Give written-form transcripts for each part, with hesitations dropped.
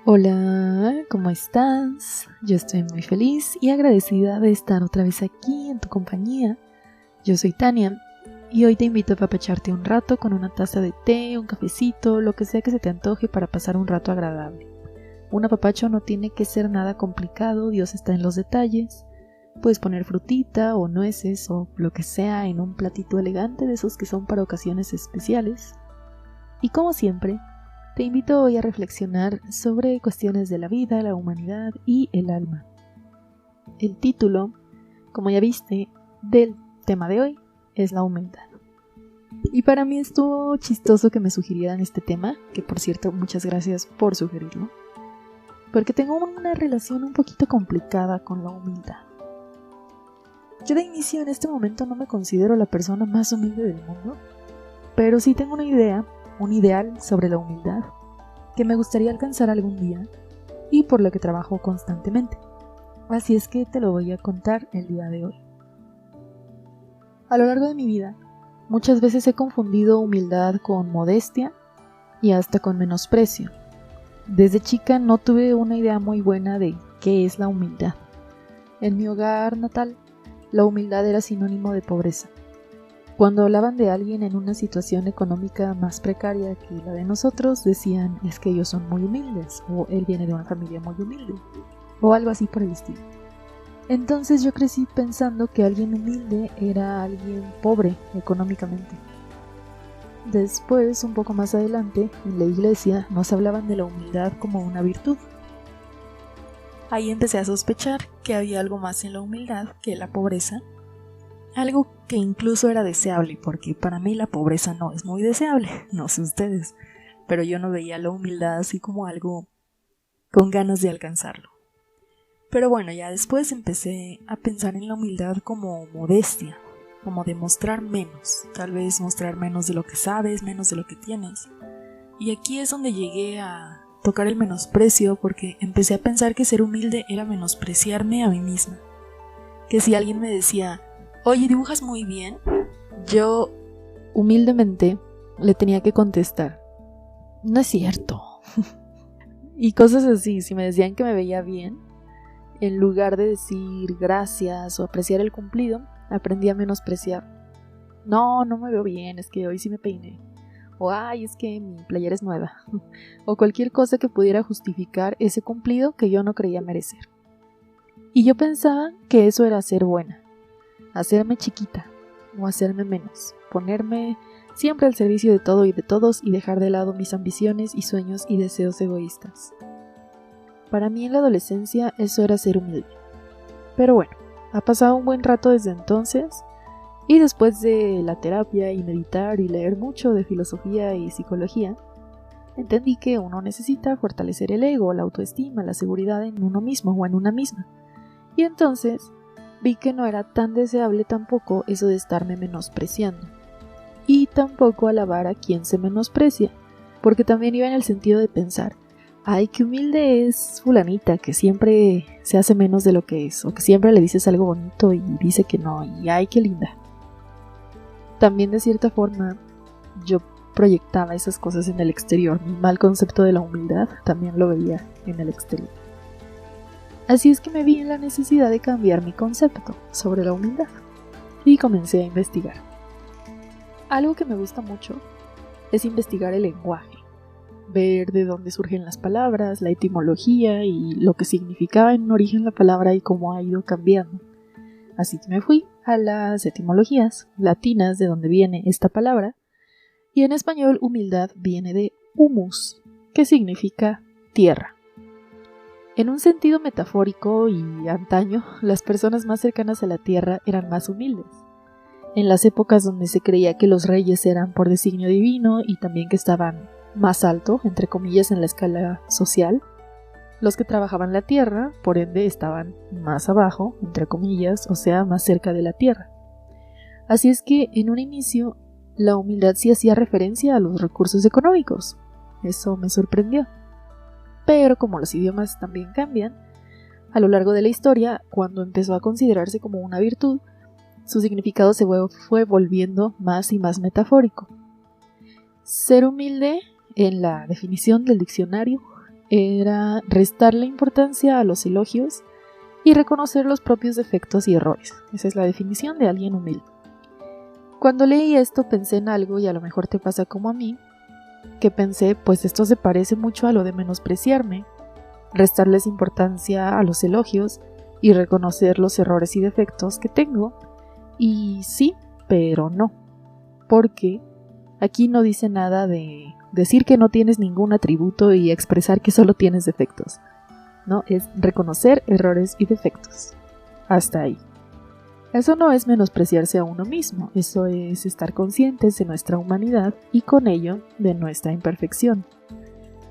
Hola, ¿cómo estás? Yo estoy muy feliz y agradecida de estar otra vez aquí en tu compañía. Yo soy Tania y hoy te invito a apapacharte un rato con una taza de té, un cafecito, lo que sea que se te antoje para pasar un rato agradable. Un apapacho no tiene que ser nada complicado, Dios está en los detalles. Puedes poner frutita o nueces o lo que sea en un platito elegante de esos que son para ocasiones especiales. Y como siempre, te invito hoy a reflexionar sobre cuestiones de la vida, la humanidad y el alma. El título, como ya viste, del tema de hoy es la humildad. Y para mí estuvo chistoso que me sugirieran este tema, que por cierto, muchas gracias por sugerirlo, porque tengo una relación un poquito complicada con la humildad. Yo de inicio en este momento no me considero la persona más humilde del mundo, pero sí tengo una idea, un ideal sobre la humildad que me gustaría alcanzar algún día y por lo que trabajo constantemente. Así es que te lo voy a contar el día de hoy. A lo largo de mi vida, muchas veces he confundido humildad con modestia y hasta con menosprecio. Desde chica no tuve una idea muy buena de qué es la humildad. En mi hogar natal, la humildad era sinónimo de pobreza. Cuando hablaban de alguien en una situación económica más precaria que la de nosotros, decían, es que ellos son muy humildes, o él viene de una familia muy humilde, o algo así por el estilo. Entonces yo crecí pensando que alguien humilde era alguien pobre económicamente. Después, un poco más adelante, en la iglesia nos hablaban de la humildad como una virtud. Ahí empecé a sospechar que había algo más en la humildad que la pobreza, algo que incluso era deseable, porque para mí la pobreza no es muy deseable, no sé ustedes, pero yo no veía la humildad así como algo con ganas de alcanzarlo. Pero bueno, ya después empecé a pensar en la humildad como modestia, como demostrar menos, tal vez mostrar menos de lo que sabes, menos de lo que tienes. Y aquí es donde llegué a tocar el menosprecio, porque empecé a pensar que ser humilde era menospreciarme a mí misma. Que si alguien me decía, oye, dibujas muy bien, yo humildemente le tenía que contestar, no es cierto. Y cosas así, si me decían que me veía bien, en lugar de decir gracias o apreciar el cumplido, aprendí a menospreciar. No me veo bien, es que hoy sí me peiné. O ay, es que mi playera es nueva. O cualquier cosa que pudiera justificar ese cumplido que yo no creía merecer. Y yo pensaba que eso era ser buena. Hacerme chiquita o hacerme menos, ponerme siempre al servicio de todo y de todos y dejar de lado mis ambiciones y sueños y deseos egoístas. Para mí en la adolescencia eso era ser humilde. Pero bueno, ha pasado un buen rato desde entonces y después de la terapia y meditar y leer mucho de filosofía y psicología, entendí que uno necesita fortalecer el ego, la autoestima, la seguridad en uno mismo o en una misma. Y entonces vi que no era tan deseable tampoco eso de estarme menospreciando. Y tampoco alabar a quien se menosprecia, porque también iba en el sentido de pensar, ay, qué humilde es fulanita, que siempre se hace menos de lo que es, o que siempre le dices algo bonito y dice que no, y ay, qué linda. También de cierta forma yo proyectaba esas cosas en el exterior, mi mal concepto de la humildad también lo veía en el exterior. Así es que me vi en la necesidad de cambiar mi concepto sobre la humildad y comencé a investigar. Algo que me gusta mucho es investigar el lenguaje, ver de dónde surgen las palabras, la etimología y lo que significaba en un origen la palabra y cómo ha ido cambiando. Así que me fui a las etimologías latinas de donde viene esta palabra y en español humildad viene de humus, que significa tierra. En un sentido metafórico y antaño, las personas más cercanas a la tierra eran más humildes. En las épocas donde se creía que los reyes eran por designio divino y también que estaban más alto, entre comillas, en la escala social, los que trabajaban la tierra, por ende, estaban más abajo, entre comillas, o sea, más cerca de la tierra. Así es que, en un inicio, la humildad sí hacía referencia a los recursos económicos. Eso me sorprendió. Pero como los idiomas también cambian, a lo largo de la historia, cuando empezó a considerarse como una virtud, su significado se fue volviendo más y más metafórico. Ser humilde, en la definición del diccionario, era restarle importancia a los elogios y reconocer los propios defectos y errores. Esa es la definición de alguien humilde. Cuando leí esto pensé en algo, y a lo mejor te pasa como a mí, que pensé, pues esto se parece mucho a lo de menospreciarme, restarles importancia a los elogios y reconocer los errores y defectos que tengo. Y sí, pero no, porque aquí no dice nada de decir que no tienes ningún atributo y expresar que solo tienes defectos. No, es reconocer errores y defectos. Hasta ahí. Eso no es menospreciarse a uno mismo, eso es estar conscientes de nuestra humanidad y con ello de nuestra imperfección.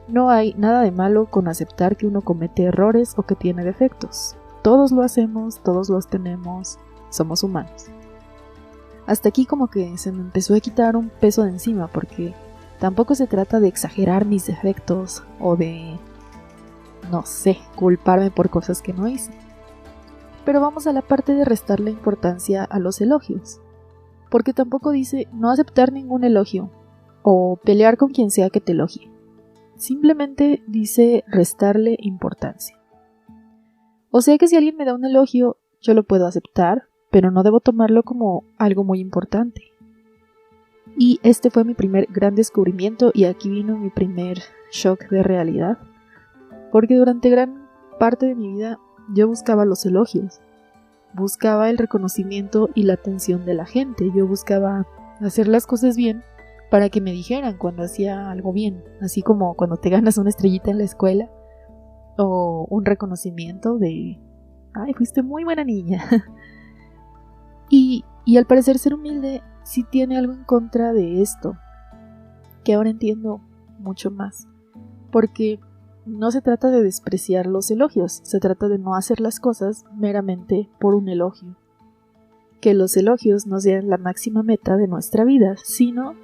No hay nada de malo con aceptar que uno comete errores o que tiene defectos. Todos lo hacemos, todos los tenemos, somos humanos. Hasta aquí como que se me empezó a quitar un peso de encima, porque tampoco se trata de exagerar mis defectos o de, no sé, culparme por cosas que no hice. Pero vamos a la parte de restarle importancia a los elogios, porque tampoco dice no aceptar ningún elogio o pelear con quien sea que te elogie. Simplemente dice restarle importancia. O sea que si alguien me da un elogio, yo lo puedo aceptar, pero no debo tomarlo como algo muy importante. Y este fue mi primer gran descubrimiento, y aquí vino mi primer shock de realidad, porque durante gran parte de mi vida yo buscaba los elogios, buscaba el reconocimiento y la atención de la gente, yo buscaba hacer las cosas bien para que me dijeran cuando hacía algo bien, así como cuando te ganas una estrellita en la escuela o un reconocimiento de ¡ay, fuiste muy buena niña! y al parecer ser humilde sí tiene algo en contra de esto, que ahora entiendo mucho más, porque no se trata de despreciar los elogios, se trata de no hacer las cosas meramente por un elogio. Que los elogios no sean la máxima meta de nuestra vida, sino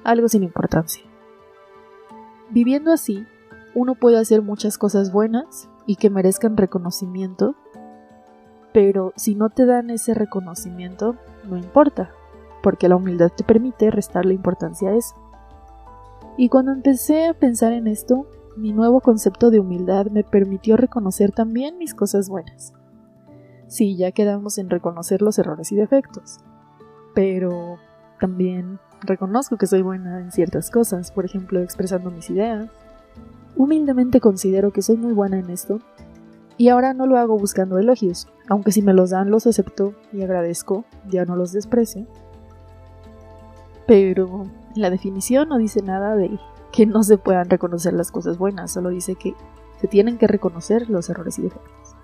algo sin importancia. Viviendo así, uno puede hacer muchas cosas buenas y que merezcan reconocimiento, pero si no te dan ese reconocimiento, no importa, porque la humildad te permite restarle importancia a eso. Y cuando empecé a pensar en esto, mi nuevo concepto de humildad me permitió reconocer también mis cosas buenas. Sí, ya quedamos en reconocer los errores y defectos, pero también reconozco que soy buena en ciertas cosas, por ejemplo, expresando mis ideas. Humildemente considero que soy muy buena en esto, y ahora no lo hago buscando elogios, aunque si me los dan los acepto y agradezco, ya no los desprecio. Pero en la definición no dice nada de que no se puedan reconocer las cosas buenas, solo dice que se tienen que reconocer los errores y defectos.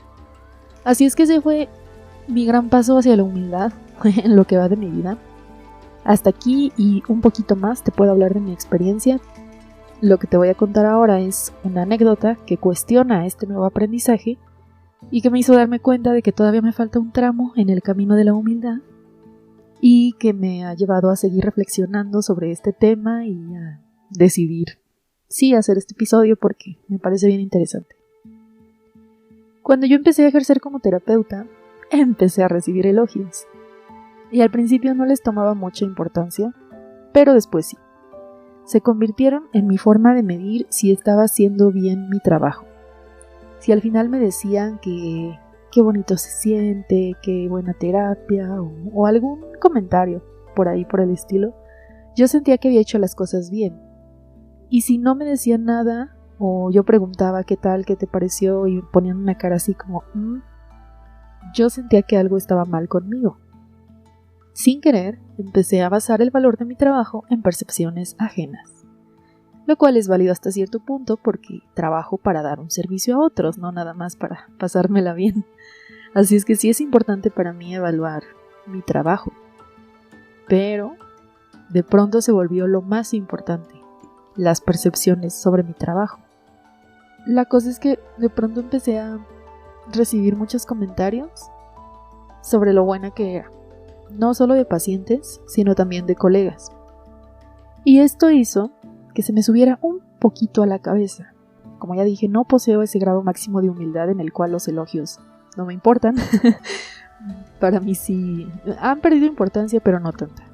Así es que ese fue mi gran paso hacia la humildad en lo que va de mi vida. Hasta aquí y un poquito más te puedo hablar de mi experiencia. Lo que te voy a contar ahora es una anécdota que cuestiona este nuevo aprendizaje y que me hizo darme cuenta de que todavía me falta un tramo en el camino de la humildad y que me ha llevado a seguir reflexionando sobre este tema y a decidir sí hacer este episodio porque me parece bien interesante. Cuando yo empecé a ejercer como terapeuta, empecé a recibir elogios. Y al principio no les tomaba mucha importancia, pero después sí. Se convirtieron en mi forma de medir si estaba haciendo bien mi trabajo. Si al final me decían que qué bonito se siente, qué buena terapia o algún comentario por ahí por el estilo, yo sentía que había hecho las cosas bien. Y si no me decían nada o yo preguntaba qué tal, qué te pareció y ponían una cara así como yo sentía que algo estaba mal conmigo. Sin querer, empecé a basar el valor de mi trabajo en percepciones ajenas, lo cual es válido hasta cierto punto porque trabajo para dar un servicio a otros, no nada más para pasármela bien. Así es que sí es importante para mí evaluar mi trabajo, pero de pronto se volvió lo más importante, las percepciones sobre mi trabajo. La cosa es que de pronto empecé a recibir muchos comentarios sobre lo buena que era. No solo de pacientes, sino también de colegas. Y esto hizo que se me subiera un poquito a la cabeza. Como ya dije, no poseo ese grado máximo de humildad en el cual los elogios no me importan. Para mí sí han perdido importancia, pero no tanta.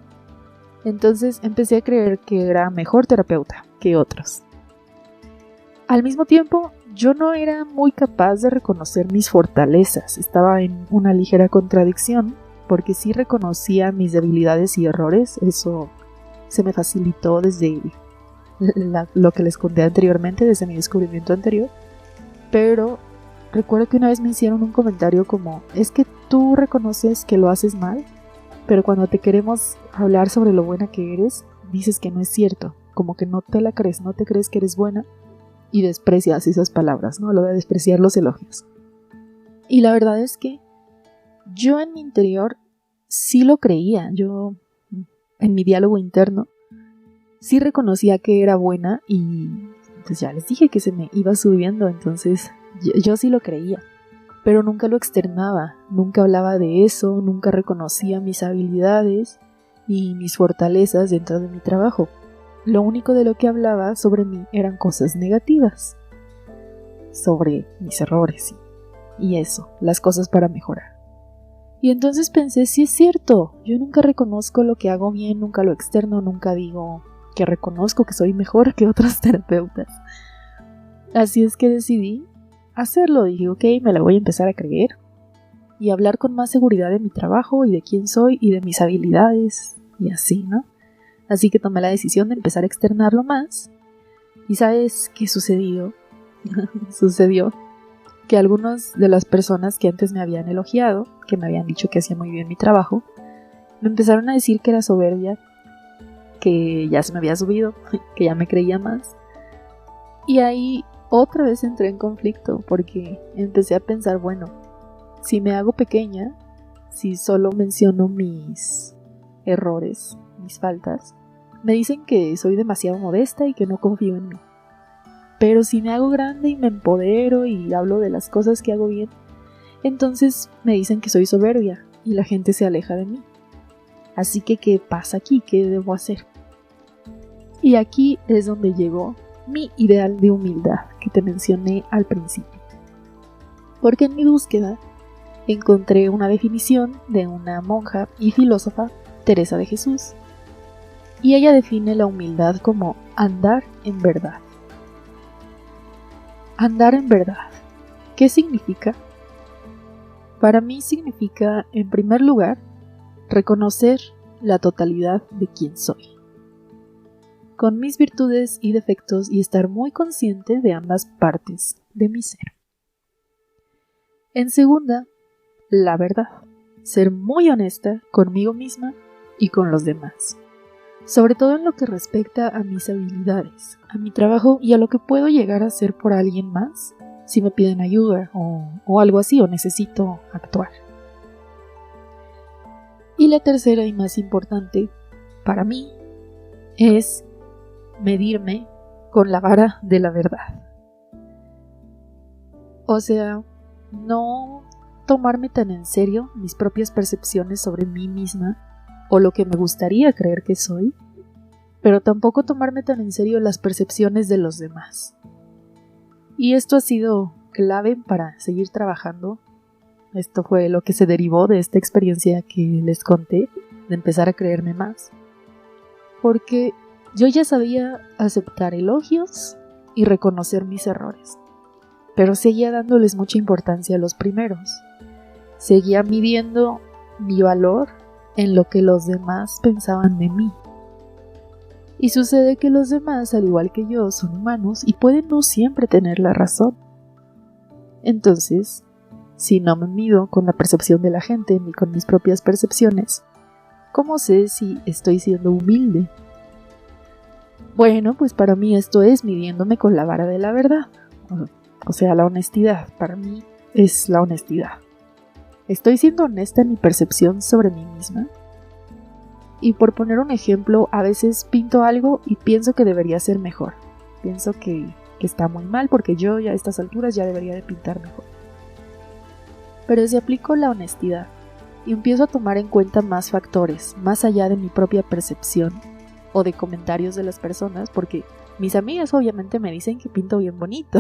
Entonces empecé a creer que era mejor terapeuta que otros. Al mismo tiempo, yo no era muy capaz de reconocer mis fortalezas. Estaba en una ligera contradicción, porque sí reconocía mis debilidades y errores. Eso se me facilitó desde lo que les conté anteriormente, desde mi descubrimiento anterior. Pero recuerdo que una vez me hicieron un comentario como: es que tú reconoces que lo haces mal, pero cuando te queremos hablar sobre lo buena que eres, dices que no es cierto, como que no te la crees, no te crees que eres buena y desprecias esas palabras, ¿no? Lo de despreciar los elogios. Y la verdad es que yo en mi interior sí lo creía. Yo, en mi diálogo interno, sí reconocía que era buena y pues ya les dije que se me iba subiendo, entonces yo sí lo creía. Pero nunca lo externaba, nunca hablaba de eso, nunca reconocía mis habilidades y mis fortalezas dentro de mi trabajo. Lo único de lo que hablaba sobre mí eran cosas negativas, sobre mis errores y eso, las cosas para mejorar. Y entonces pensé, sí es cierto, yo nunca reconozco lo que hago bien, nunca lo externo, nunca digo que reconozco que soy mejor que otros terapeutas. Así es que decidí hacerlo, dije, ok, me la voy a empezar a creer y hablar con más seguridad de mi trabajo y de quién soy y de mis habilidades y así, ¿no? Así que tomé la decisión de empezar a externarlo más. ¿Y sabes qué sucedió? Sucedió que algunas de las personas que antes me habían elogiado, que me habían dicho que hacía muy bien mi trabajo, me empezaron a decir que era soberbia, que ya se me había subido, que ya me creía más. Y ahí otra vez entré en conflicto porque empecé a pensar, bueno, si me hago pequeña, si solo menciono mis errores, mis faltas, me dicen que soy demasiado modesta y que no confío en mí. Pero si me hago grande y me empodero y hablo de las cosas que hago bien, entonces me dicen que soy soberbia y la gente se aleja de mí. Así que, ¿qué pasa aquí? ¿Qué debo hacer? Y aquí es donde llegó mi ideal de humildad que te mencioné al principio. Porque en mi búsqueda encontré una definición de una monja y filósofa, Teresa de Jesús, y ella define la humildad como andar en verdad. Andar en verdad. ¿Qué significa? Para mí significa, en primer lugar, reconocer la totalidad de quién soy, con mis virtudes y defectos, y estar muy consciente de ambas partes de mi ser. En segunda, la verdad, ser muy honesta conmigo misma y con los demás, sobre todo en lo que respecta a mis habilidades, a mi trabajo y a lo que puedo llegar a hacer por alguien más si me piden ayuda o algo así, o necesito actuar. Y la tercera y más importante para mí es medirme con la vara de la verdad. O sea, no tomarme tan en serio mis propias percepciones sobre mí misma o lo que me gustaría creer que soy, pero tampoco tomarme tan en serio las percepciones de los demás. Y esto ha sido clave para seguir trabajando. Esto fue lo que se derivó de esta experiencia que les conté, de empezar a creerme más. Porque yo ya sabía aceptar elogios y reconocer mis errores, pero seguía dándoles mucha importancia a los primeros. Seguía midiendo mi valor en lo que los demás pensaban de mí. Y sucede que los demás, al igual que yo, son humanos y pueden no siempre tener la razón. Entonces, si no me mido con la percepción de la gente ni con mis propias percepciones, ¿cómo sé si estoy siendo humilde? Bueno, pues para mí esto es midiéndome con la vara de la verdad. O sea, la honestidad. Para mí es la honestidad. ¿Estoy siendo honesta en mi percepción sobre mí misma? Y por poner un ejemplo, a veces pinto algo y pienso que debería ser mejor. Pienso que está muy mal porque yo ya a estas alturas ya debería de pintar mejor. Pero si aplico la honestidad y empiezo a tomar en cuenta más factores, más allá de mi propia percepción o de comentarios de las personas, porque mis amigas obviamente me dicen que pinto bien bonito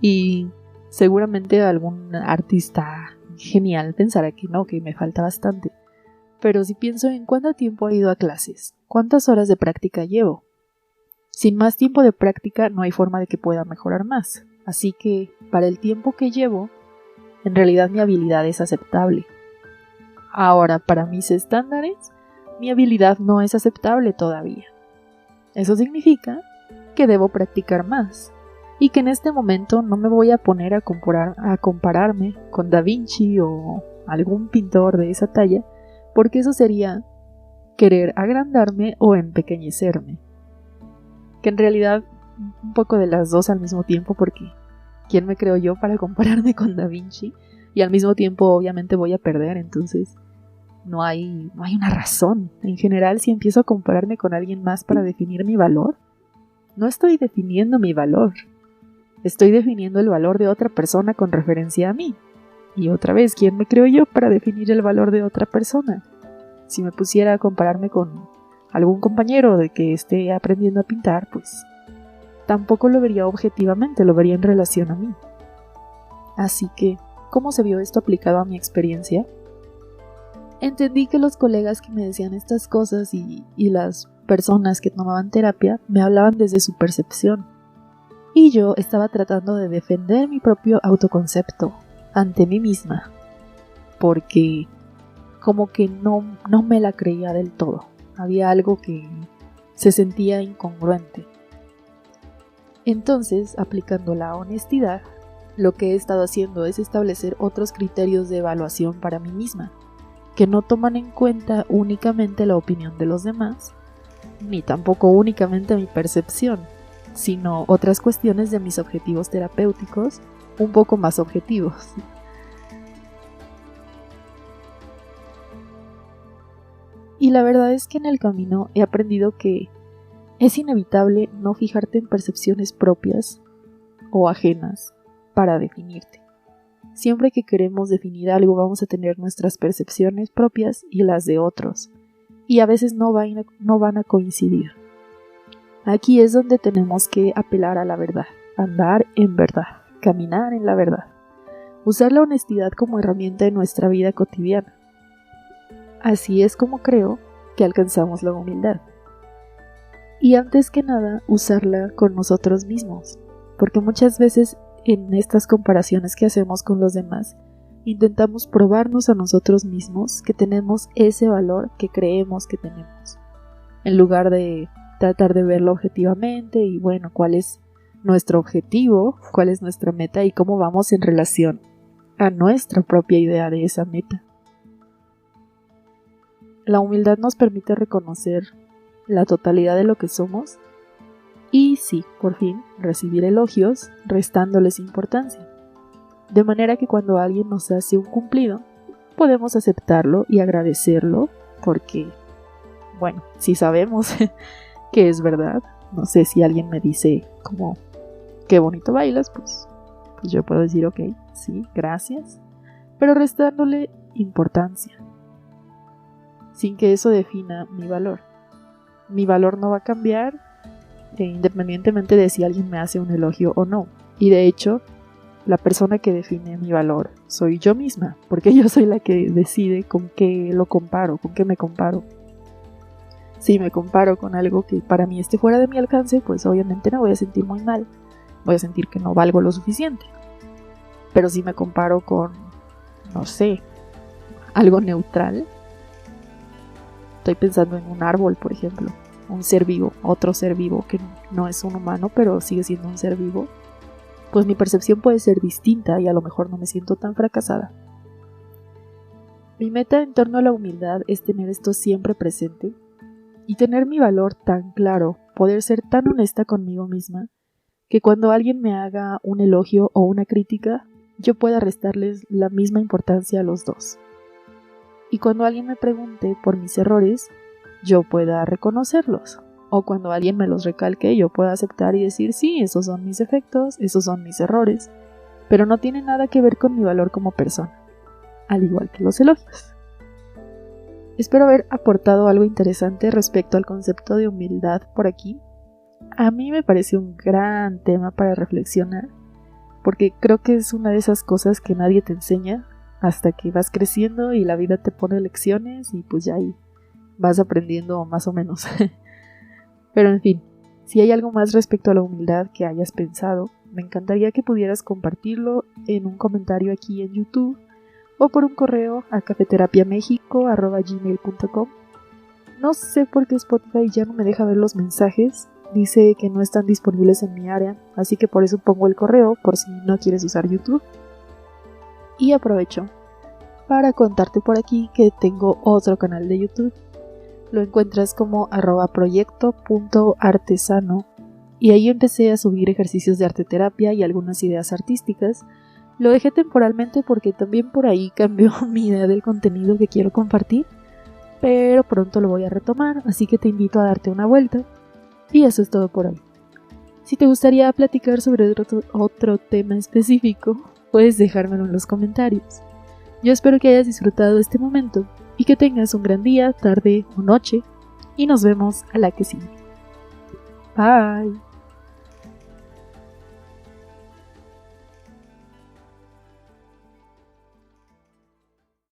y seguramente algún artista genial pensará que no, que me falta bastante. Pero si pienso en cuánto tiempo he ido a clases, cuántas horas de práctica llevo, Sin más tiempo de práctica no hay forma de que pueda mejorar más, así que para el tiempo que llevo, en realidad mi habilidad es aceptable. Ahora, para mis estándares, mi habilidad no es aceptable todavía. Eso significa que debo practicar más y que en este momento no me voy a poner a compararme con Da Vinci o algún pintor de esa talla, porque eso sería querer agrandarme o empequeñecerme. Que en realidad un poco de las dos al mismo tiempo, porque ¿quién me creo yo para compararme con Da Vinci? Y al mismo tiempo obviamente voy a perder, entonces no hay una razón. En general, si empiezo a compararme con alguien más para definir mi valor, no estoy definiendo mi valor. Estoy definiendo el valor de otra persona con referencia a mí. Y otra vez, ¿quién me creo yo para definir el valor de otra persona? Si me pusiera a compararme con algún compañero de que esté aprendiendo a pintar, pues tampoco lo vería objetivamente, lo vería en relación a mí. Así que, ¿cómo se vio esto aplicado a mi experiencia? Entendí que los colegas que me decían estas cosas y las personas que tomaban terapia me hablaban desde su percepción. Y yo estaba tratando de defender mi propio autoconcepto ante mí misma, porque como que no me la creía del todo. Había algo que se sentía incongruente. Entonces, aplicando la honestidad, lo que he estado haciendo es establecer otros criterios de evaluación para mí misma, que no toman en cuenta únicamente la opinión de los demás, ni tampoco únicamente mi percepción, sino otras cuestiones de mis objetivos terapéuticos un poco más objetivos. Y la verdad es que en el camino he aprendido que es inevitable no fijarte en percepciones propias o ajenas para definirte. Siempre que queremos definir algo vamos a tener nuestras percepciones propias y las de otros, y a veces no van a coincidir. Aquí es donde tenemos que apelar a la verdad, andar en verdad, caminar en la verdad, usar la honestidad como herramienta en nuestra vida cotidiana. Así es como creo que alcanzamos la humildad. Y antes que nada, usarla con nosotros mismos, porque muchas veces en estas comparaciones que hacemos con los demás, intentamos probarnos a nosotros mismos que tenemos ese valor que creemos que tenemos, en lugar de tratar de verlo objetivamente y bueno, cuál es nuestro objetivo, cuál es nuestra meta y cómo vamos en relación a nuestra propia idea de esa meta. La humildad nos permite reconocer la totalidad de lo que somos y sí, por fin, recibir elogios restándoles importancia. De manera que cuando alguien nos hace un cumplido, podemos aceptarlo y agradecerlo porque, bueno, si sabemos que es verdad, no sé, si alguien me dice como, qué bonito bailas, pues yo puedo decir, ok, sí, gracias, pero restándole importancia, sin que eso defina mi valor. Mi valor no va a cambiar independientemente de si alguien me hace un elogio o no. Y de hecho, la persona que define mi valor soy yo misma, porque yo soy la que decide con qué lo comparo, con qué me comparo. Si me comparo con algo que para mí esté fuera de mi alcance, pues obviamente me voy a sentir muy mal. Voy a sentir que no valgo lo suficiente. Pero si me comparo con, no sé, algo neutral, estoy pensando en un árbol, por ejemplo, un ser vivo, otro ser vivo que no es un humano, pero sigue siendo un ser vivo, pues mi percepción puede ser distinta y a lo mejor no me siento tan fracasada. Mi meta en torno a la humildad es tener esto siempre presente y tener mi valor tan claro, poder ser tan honesta conmigo misma, que cuando alguien me haga un elogio o una crítica, yo pueda restarles la misma importancia a los dos. Y cuando alguien me pregunte por mis errores, yo pueda reconocerlos. O cuando alguien me los recalque, yo pueda aceptar y decir, sí, esos son mis defectos, esos son mis errores, pero no tiene nada que ver con mi valor como persona, al igual que los elogios. Espero haber aportado algo interesante respecto al concepto de humildad por aquí. A mí me parece un gran tema para reflexionar, porque creo que es una de esas cosas que nadie te enseña hasta que vas creciendo y la vida te pone lecciones y pues ya ahí vas aprendiendo más o menos. Pero en fin, Si hay algo más respecto a la humildad que hayas pensado, me encantaría que pudieras compartirlo en un comentario aquí en YouTube o por un correo a cafeterapiamexico@gmail.com. No sé por qué Spotify ya no me deja ver los mensajes, dice que no están disponibles en mi área, así que por eso pongo el correo por si no quieres usar YouTube. Y aprovecho para contarte por aquí que tengo otro canal de YouTube. Lo encuentras como @proyecto.artesano y ahí empecé a subir ejercicios de arteterapia y algunas ideas artísticas. Lo dejé temporalmente porque también por ahí cambió mi idea del contenido que quiero compartir, pero pronto lo voy a retomar, así que te invito a darte una vuelta. Y eso es todo por hoy. Si te gustaría platicar sobre otro tema específico, puedes dejármelo en los comentarios. Yo espero que hayas disfrutado este momento y que tengas un gran día, tarde o noche, y nos vemos a la que sigue. Bye.